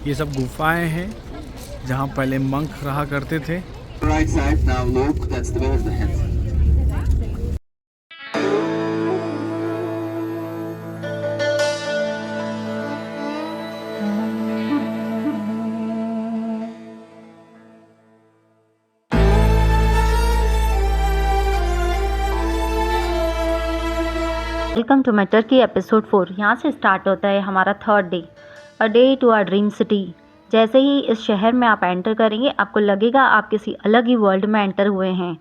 ये सब गुफाएं हैं जहाँ पहले मंक रहा करते थे। Right side, now look, that's the way of the head. Welcome to my Turkey episode 4। यहाँ से स्टार्ट होता है हमारा third day, a day to our dream city. जैसे ही इस शहर में आप एंटर करेंगे आपको लगेगा आप किसी अलग ही वर्ल्ड में एंटर हुए हैं।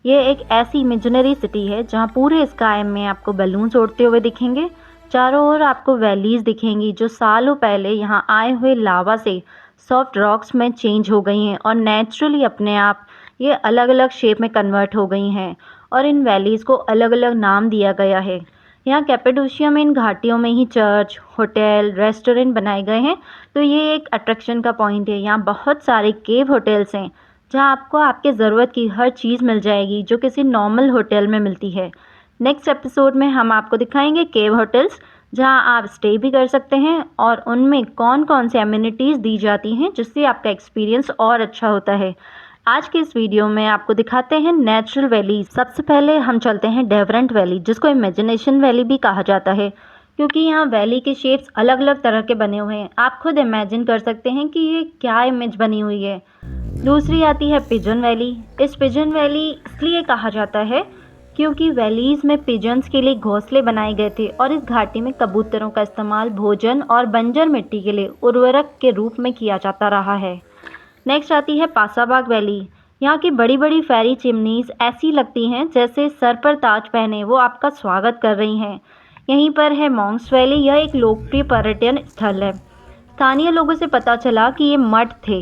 ये एक ऐसी इमेजिनरी सिटी है जहाँ पूरे स्काई में आपको बैलून्स उड़ते हुए दिखेंगे। चारों ओर आपको वैलीज दिखेंगी जो सालों पहले यहाँ आए हुए लावा से सॉफ्ट रॉक्स में चेंज हो गई हैं और नेचुरली अपने आप ये अलग अलग शेप में कन्वर्ट हो गई हैं और इन वैलीज़ को अलग अलग नाम दिया गया है। यहाँ कैपेडोशिया में इन घाटियों में ही चर्च, होटल, रेस्टोरेंट बनाए गए हैं, तो ये एक अट्रैक्शन का पॉइंट है। यहाँ बहुत सारे केव होटल्स हैं जहाँ आपको आपके ज़रूरत की हर चीज़ मिल जाएगी जो किसी नॉर्मल होटल में मिलती है। नेक्स्ट एपिसोड में हम आपको दिखाएंगे केव होटल्स जहाँ आप स्टे भी कर सकते हैं और उनमें कौन कौन से एमिनिटीज़ दी जाती हैं जिससे आपका एक्सपीरियंस और अच्छा होता है। आज के इस वीडियो में आपको दिखाते हैं नेचुरल वैली। सबसे पहले हम चलते हैं डेवरेंट वैली, जिसको इमेजिनेशन वैली भी कहा जाता है क्योंकि यहाँ वैली के शेप्स अलग अलग तरह के बने हुए हैं। आप खुद इमेजिन कर सकते हैं कि ये क्या इमेज बनी हुई है। दूसरी आती है पिजन वैली। इस पिजन वैली इसलिए कहा जाता है क्योंकि वैलीज़ में पिजन्स के लिए घोंसले बनाए गए थे और इस घाटी में कबूतरों का इस्तेमाल भोजन और बंजर मिट्टी के लिए उर्वरक के रूप में किया जाता रहा है। नेक्स्ट आती है पासाबाग वैली। यहाँ की बड़ी बड़ी फेरी चिमनीज ऐसी लगती हैं जैसे सर पर ताज पहने वो आपका स्वागत कर रही हैं। यहीं पर है मॉन्क्स वैली। यह एक लोकप्रिय पर्यटन स्थल है। स्थानीय लोगों से पता चला कि ये मठ थे।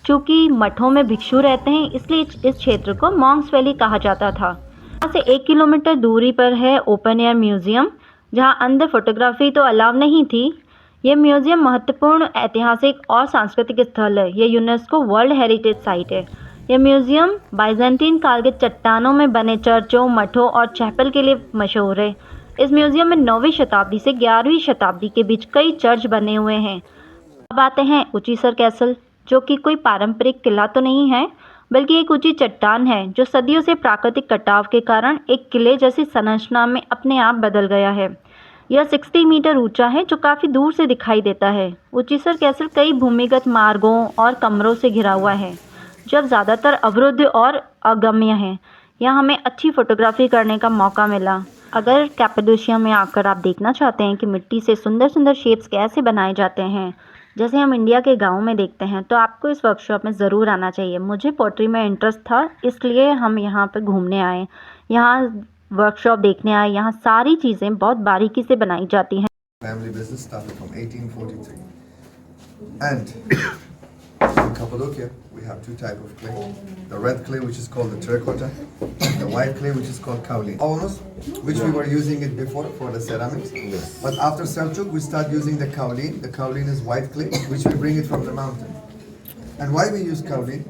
चूँकि मठों में भिक्षु रहते हैं इसलिए इस क्षेत्र को मॉन्क्स वैली कहा जाता था। यहाँ से 1 किलोमीटर दूरी पर है ओपन एयर म्यूज़ियम, जहाँ अंदर फोटोग्राफी तो अलाउ नहीं थी। ये म्यूज़ियम महत्वपूर्ण ऐतिहासिक और सांस्कृतिक स्थल है। ये यूनेस्को वर्ल्ड हेरिटेज साइट है। यह म्यूज़ियम बाइजेंटीन काल के चट्टानों में बने चर्चों, मठों और चैपल के लिए मशहूर है। इस म्यूज़ियम में 9वीं शताब्दी से 11वीं शताब्दी के बीच कई चर्च बने हुए हैं। अब आते हैं उचीसर कैसल, जो कि कोई पारंपरिक किला तो नहीं है बल्कि एक ऊंची चट्टान है जो सदियों से प्राकृतिक कटाव के कारण एक किले जैसी संरचना में अपने आप बदल गया है। यह 60 मीटर ऊंचा है जो काफ़ी दूर से दिखाई देता है। उचीसर कैसल कई भूमिगत मार्गों और कमरों से घिरा हुआ है जब ज़्यादातर अवरुद्ध और अगम्य हैं। यहाँ हमें अच्छी फोटोग्राफी करने का मौका मिला। अगर कैपेडोशिया में आकर आप देखना चाहते हैं कि मिट्टी से सुंदर सुंदर शेप्स कैसे बनाए जाते हैं जैसे हम इंडिया के गाँव में देखते हैं, तो आपको इस वर्कशॉप में ज़रूर आना चाहिए। मुझे पोट्री में इंटरेस्ट था इसलिए हम यहाँ पर घूमने आए, यहाँ वर्कशॉप देखने आए। यहाँ सारी चीज़ें बहुत बारीकी से बनाई जाती हैं। Family business started from 1843. And in Cappadocia, we have two types of clay. The red clay, which is called the terracotta, and the white clay, which is called kaolin. Almost, which we were using it before for the ceramics. Yes. But after Seljuk, we start using the kaolin. The kaolin is white clay, which we bring it from the mountain. And why we use kaolin?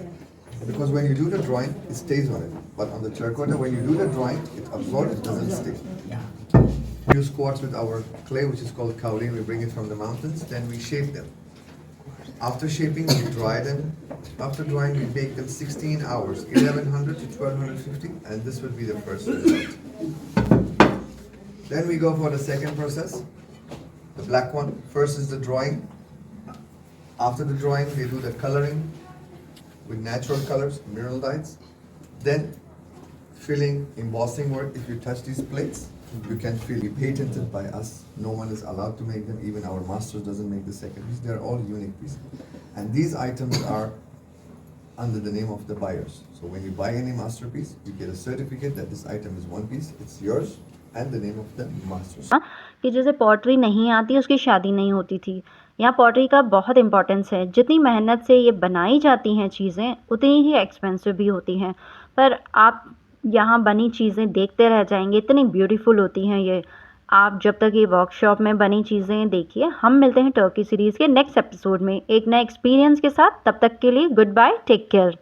Because when you do the drawing, it stays on it. But on the terracotta, when you do the drawing, it absorbs, it doesn't stick. We use quartz with our clay, which is called kaolin. We bring it from the mountains, then we shape them. After shaping, we dry them. After drying, we bake them 16 hours, 1100 to 1250, and this would be the first result. Then we go for the second process, the black one. First is the drawing. After the drawing, they do the coloring with natural colors, mineral dyes. Then filling, embossing work. If you touch these plates, you can feel it. Patented by us. No one is allowed to make them. Even our masters doesn't make the second piece. They're all unique pieces. And these items are under the name of the buyers. So when you buy any masterpiece, you get a certificate that this item is one piece. It's yours and the name of the masters. कि जैसे pottery नहीं आती उसकी शादी नहीं होती थी। यहाँ पॉटरी का बहुत इम्पोर्टेंस है। जितनी मेहनत से ये बनाई जाती हैं चीज़ें उतनी ही एक्सपेंसिव भी होती हैं, पर आप यहाँ बनी चीज़ें देखते रह जाएंगे, इतनी ब्यूटीफुल होती हैं ये। आप जब तक ये वर्कशॉप में बनी चीज़ें देखिए। हम मिलते हैं टर्की सीरीज़ के नेक्स्ट एपिसोड में एक नए एक्सपीरियंस के साथ। तब तक के लिए गुड बाय, टेक केयर।